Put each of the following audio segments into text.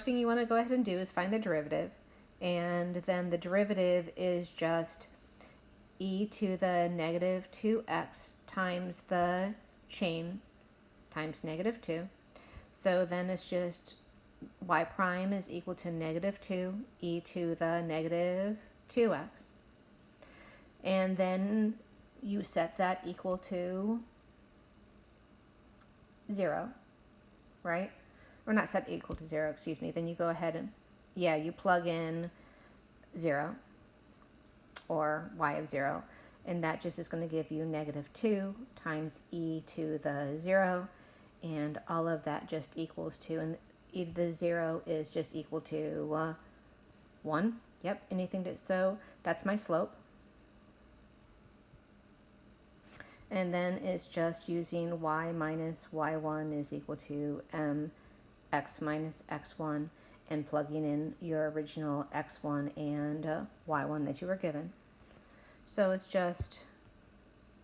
thing you want to go ahead and do is find the derivative, and then the derivative is just e to the negative 2x times the chain times negative 2. So then it's just y prime is equal to negative 2 e to the negative 2x. And then you set that equal to 0, right? Or not set equal to 0, excuse me. Then you go ahead and, you plug in 0 or y of 0. And that just is going to give you negative 2 times e to the 0. And all of that just equals to, and e to the 0 is just equal to 1. Yep, so that's my slope. And then it's just using y minus y1 is equal to mx minus x1 and plugging in your original x1 and y1 that you were given. So it's just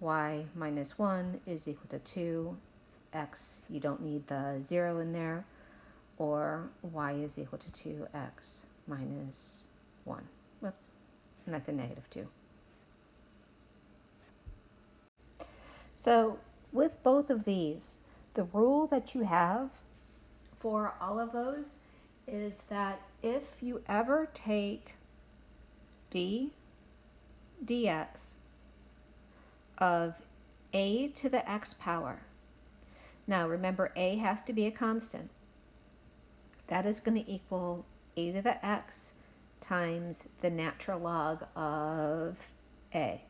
y minus 1 is equal to 2, x, you don't need the 0 in there, or y is equal to 2x minus 1. Whoops. And that's a negative 2. So with both of these, the rule that you have for all of those is that if you ever take dx of a to the x power, now remember a has to be a constant, that is going to equal a to the x times the natural log of a.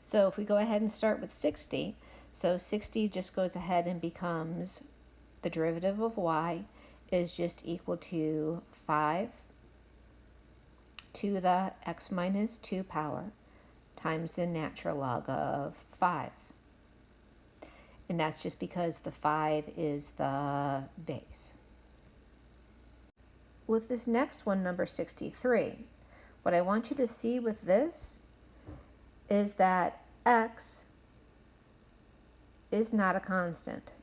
So if we go ahead and start with 60, so 60 just goes ahead and becomes the derivative of y is just equal to 5 to the x minus 2 power times the natural log of 5. And that's just because the 5 is the base. With this next one, number 63, what I want you to see with this is that x is not a constant.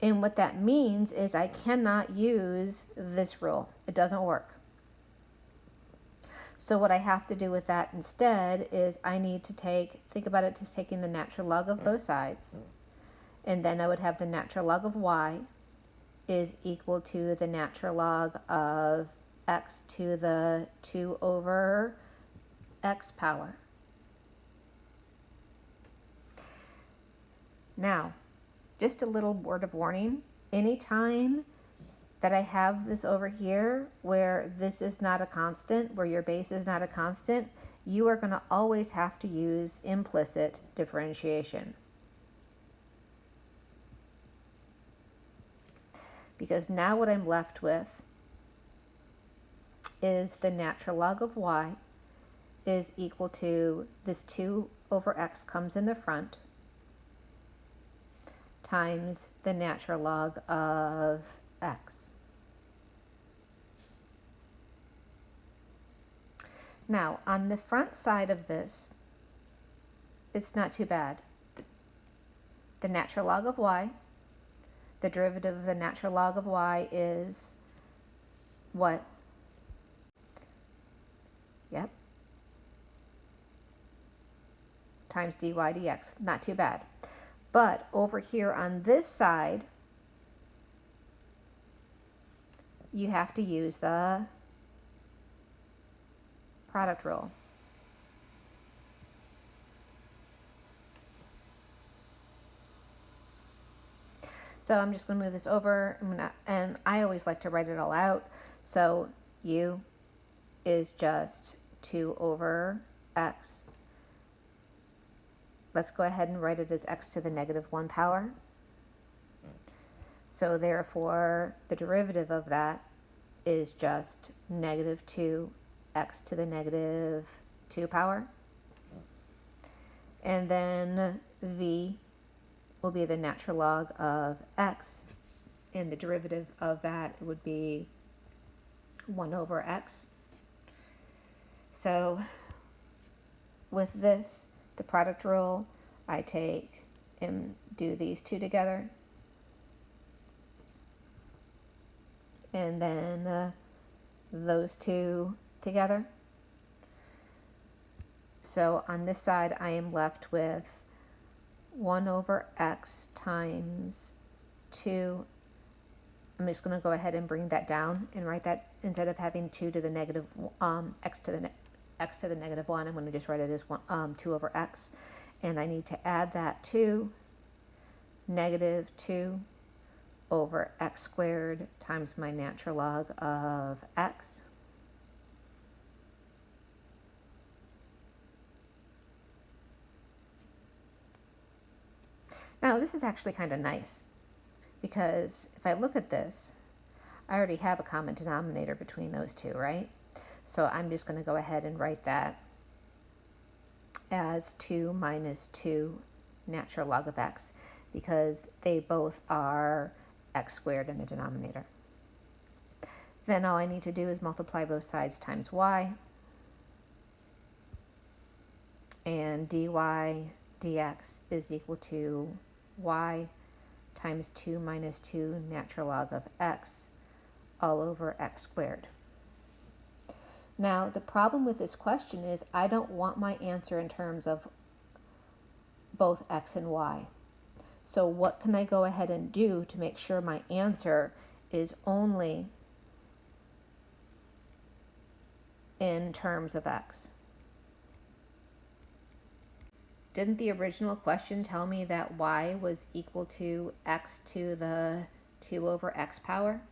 And what that means is I cannot use this rule. It doesn't work. So what I have to do with that instead is I need to think about it as taking the natural log of both sides. And then I would have the natural log of y is equal to the natural log of x to the 2 over x power. Now, just a little word of warning. Anytime that I have this over here where this is not a constant, where your base is not a constant, you are going to always have to use implicit differentiation. Because now what I'm left with is the natural log of y is equal to this 2 over x comes in the front times the natural log of x. Now, on the front side of this, it's not too bad. The natural log of y, the derivative of the natural log of y is what? Yep. Times dy dx. Not too bad. But over here on this side, you have to use the product rule. So I'm just going to move this over, and I always like to write it all out. So u is just 2 over x. Let's go ahead and write it as x to the negative 1 power. So therefore, the derivative of that is just negative 2x to the negative 2 power. And then v will be the natural log of x, and the derivative of that would be 1 over x. So with this, the product rule, I take do these two together. And then those two together. So on this side, I am left with 1 over x times 2. I'm just going to go ahead and bring that down and write that, instead of having 2 to the negative x to the negative 1, I'm going to just write it as 2 over x. And I need to add that to negative 2 over x squared times my natural log of x. Now this is actually kind of nice, because if I look at this, I already have a common denominator between those two, right? So I'm just going to go ahead and write that as 2 minus 2 natural log of x, because they both are x squared in the denominator. Then all I need to do is multiply both sides times y, and dy dx is equal to y times 2 minus 2 natural log of x all over x squared. Now, the problem with this question is I don't want my answer in terms of both x and y. So what can I go ahead and do to make sure my answer is only in terms of x? Didn't the original question tell me that y was equal to x to the 2 over x power?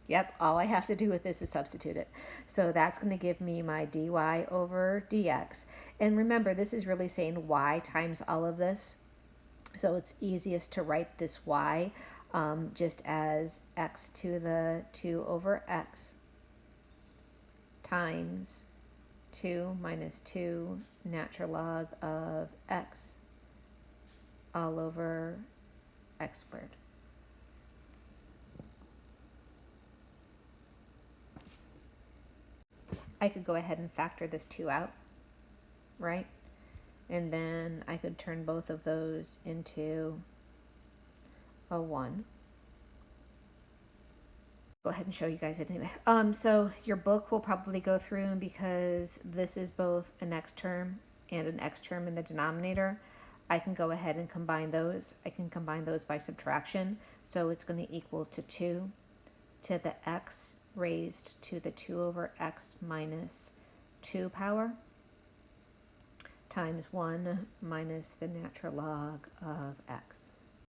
Yep, all I have to do with this is substitute it. So that's going to give me my dy over dx. And remember, this is really saying y times all of this. So it's easiest to write this y just as x to the 2 over x times 2 minus 2 natural log of x all over x squared. I could go ahead and factor this 2 out, right? And then I could turn both of those into a 1. Go ahead and show you guys it anyway. So your book will probably go through, and because this is both an x term and an x term in the denominator, I can go ahead and combine those. I can combine those by subtraction. So it's going to equal to 2 to the x raised to the 2 over x minus 2 power times 1 minus the natural log of x.